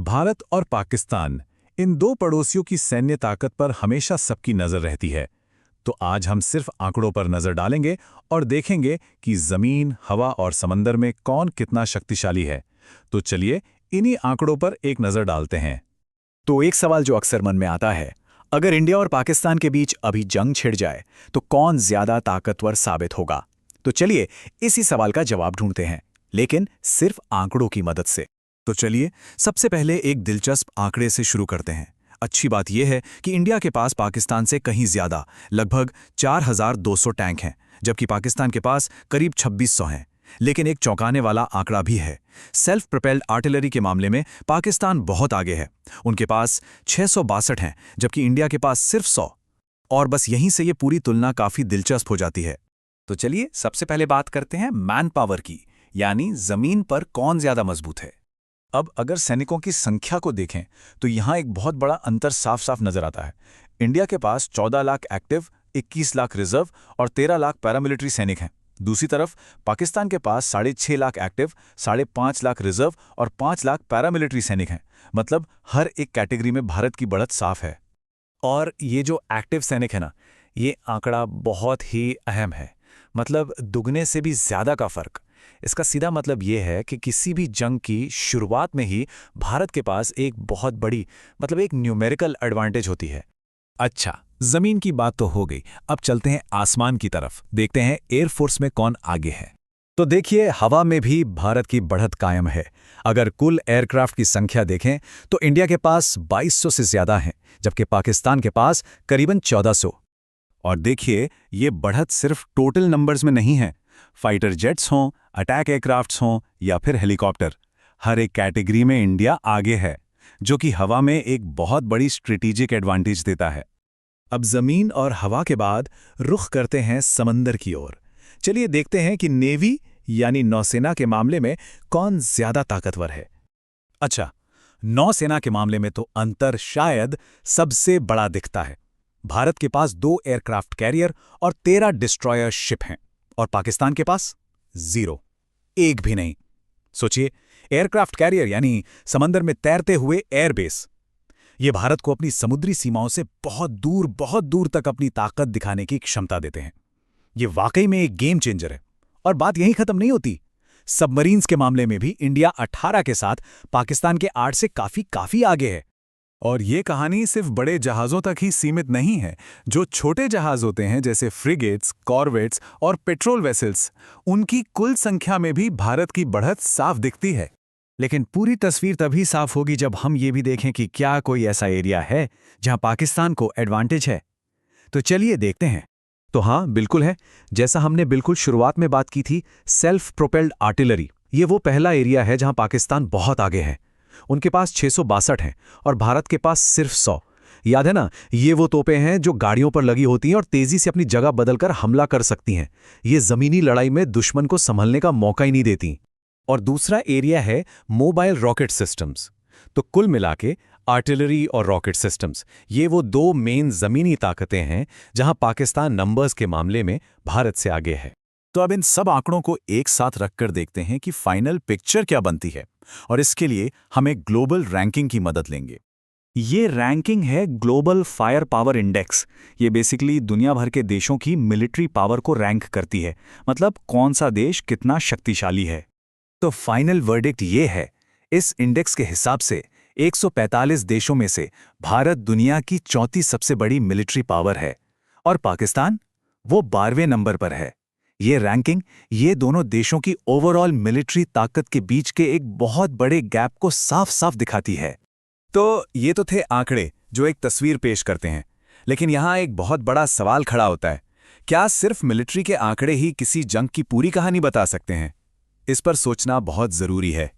भारत और पाकिस्तान, इन दो पड़ोसियों की सैन्य ताकत पर हमेशा सबकी नजर रहती है। तो आज हम सिर्फ आंकड़ों पर नजर डालेंगे और देखेंगे कि जमीन, हवा और समंदर में कौन कितना शक्तिशाली है। तो चलिए इन्हीं आंकड़ों पर एक नजर डालते हैं। तो एक सवाल जो अक्सर मन में आता है, अगर इंडिया और पाकिस्तान के बीच अभी जंग छिड़ जाए तो कौन ज्यादा ताकतवर साबित होगा? तो चलिए इसी सवाल का जवाब ढूंढते हैं, लेकिन सिर्फ आंकड़ों की मदद से। तो चलिए सबसे पहले एक दिलचस्प आंकड़े से शुरू करते हैं। अच्छी बात यह है कि इंडिया के पास पाकिस्तान से कहीं ज्यादा, लगभग 4200 टैंक हैं, जबकि पाकिस्तान के पास करीब 2600 हैं। लेकिन एक चौंकाने वाला आंकड़ा भी है। सेल्फ प्रोपेल्ड आर्टिलरी के मामले में पाकिस्तान बहुत आगे है। उनके पास 662 हैं, जबकि इंडिया के पास सिर्फ 100। और बस यहीं से ये पूरी तुलना काफी दिलचस्प हो जाती है। तो चलिए सबसे पहले बात करते हैं मैन पावर की, यानी जमीन पर कौन ज्यादा मजबूत है। अब अगर सैनिकों की संख्या को देखें तो यहां एक बहुत बड़ा अंतर साफ साफ नजर आता है। इंडिया के पास 14 लाख एक्टिव, 21 लाख रिजर्व और 13 लाख पैरामिलिट्री सैनिक हैं। दूसरी तरफ पाकिस्तान के पास 6.5 लाख एक्टिव, 5.5 लाख रिजर्व और 5 लाख पैरामिलिट्री सैनिक हैं। मतलब हर एक कैटेगरी में भारत की बढ़त साफ है। और ये जो एक्टिव सैनिक है ना, ये आंकड़ा बहुत ही अहम है। मतलब दुगने से भी ज्यादा का फर्क। इसका सीधा मतलब ये है कि किसी भी जंग की शुरुआत में ही भारत के पास एक बहुत बड़ी, मतलब एक न्यूमेरिकल एडवांटेज होती है। अच्छा, जमीन की बात तो हो गई, अब चलते हैं आसमान की तरफ। देखते हैं एयरफोर्स में कौन आगे है। तो देखिए हवा में भी भारत की बढ़त कायम है। अगर कुल एयरक्राफ्ट की संख्या देखें तो इंडिया के पास 2200 से ज्यादा हैं, जबकि पाकिस्तान के पास करीबन 1400। और देखिए ये बढ़त सिर्फ टोटल नंबर्स में नहीं है। फाइटर जेट्स हों, अटैक एयरक्राफ्ट्स हों या फिर हेलीकॉप्टर, हर एक कैटेगरी में इंडिया आगे है, जो कि हवा में एक बहुत बड़ी स्ट्रेटेजिक एडवांटेज देता है। अब जमीन और हवा के बाद रुख करते हैं समंदर की ओर। चलिए देखते हैं कि नेवी यानी नौसेना के मामले में कौन ज्यादा ताकतवर है। अच्छा, नौसेना के मामले में तो अंतर शायद सबसे बड़ा दिखता है। भारत के पास 2 एयरक्राफ्ट कैरियर और 13 डिस्ट्रॉयर शिप हैं, और पाकिस्तान के पास 0, एक भी नहीं। सोचिए, एयरक्राफ्ट कैरियर यानी समंदर में तैरते हुए एयरबेस, ये भारत को अपनी समुद्री सीमाओं से बहुत दूर तक अपनी ताकत दिखाने की क्षमता देते हैं। ये वाकई में एक गेम चेंजर है। और बात यहीं खत्म नहीं होती। सबमरीन्स के मामले में भी इंडिया 18 के साथ पाकिस्तान के 8 से काफी आगे है। और ये कहानी सिर्फ बड़े जहाज़ों तक ही सीमित नहीं है। जो छोटे जहाज़ होते हैं जैसे फ्रिगेट्स, कॉर्वेट्स और पेट्रोल वेसल्स, उनकी कुल संख्या में भी भारत की बढ़त साफ दिखती है। लेकिन पूरी तस्वीर तभी साफ होगी जब हम ये भी देखें कि क्या कोई ऐसा एरिया है जहां पाकिस्तान को एडवांटेज है। तो चलिए देखते हैं। तो हाँ, बिल्कुल है। जैसा हमने बिल्कुल शुरुआत में बात की थी, सेल्फ प्रोपेल्ड आर्टिलरी, ये वो पहला एरिया है जहां पाकिस्तान बहुत आगे है। उनके पास 662 हैं और भारत के पास सिर्फ 100। याद है ना, ये वो तोपें हैं जो गाड़ियों पर लगी होती हैं और तेजी से अपनी जगह बदलकर हमला कर सकती हैं। ये जमीनी लड़ाई में दुश्मन को संभलने का मौका ही नहीं देती। और दूसरा एरिया है मोबाइल रॉकेट सिस्टम्स। तो कुल मिला के आर्टिलरी और रॉकेट सिस्टम्स, ये वो 2 मेन जमीनी ताकतें हैं जहां पाकिस्तान नंबर्स के मामले में भारत से आगे है। तो अब इन सब आंकड़ों को एक साथ रखकर देखते हैं कि फाइनल पिक्चर क्या बनती है। और इसके लिए हम एक ग्लोबल रैंकिंग की मदद लेंगे। ये रैंकिंग है ग्लोबल फायर पावर इंडेक्स। ये बेसिकली दुनिया भर के देशों की मिलिट्री पावर को रैंक करती है, मतलब कौन सा देश कितना शक्तिशाली है। तो फाइनल वर्डिक्ट ये है, इस इंडेक्स के हिसाब से 145 देशों में से भारत दुनिया की 34 सबसे बड़ी मिलिट्री पावर है और पाकिस्तान वो 12वें नंबर पर है। ये रैंकिंग ये दोनों देशों की ओवरऑल मिलिट्री ताकत के बीच के एक बहुत बड़े गैप को साफ साफ दिखाती है। तो ये तो थे आंकड़े जो एक तस्वीर पेश करते हैं, लेकिन यहाँ एक बहुत बड़ा सवाल खड़ा होता है। क्या सिर्फ मिलिट्री के आंकड़े ही किसी जंग की पूरी कहानी बता सकते हैं? इस पर सोचना बहुत जरूरी है।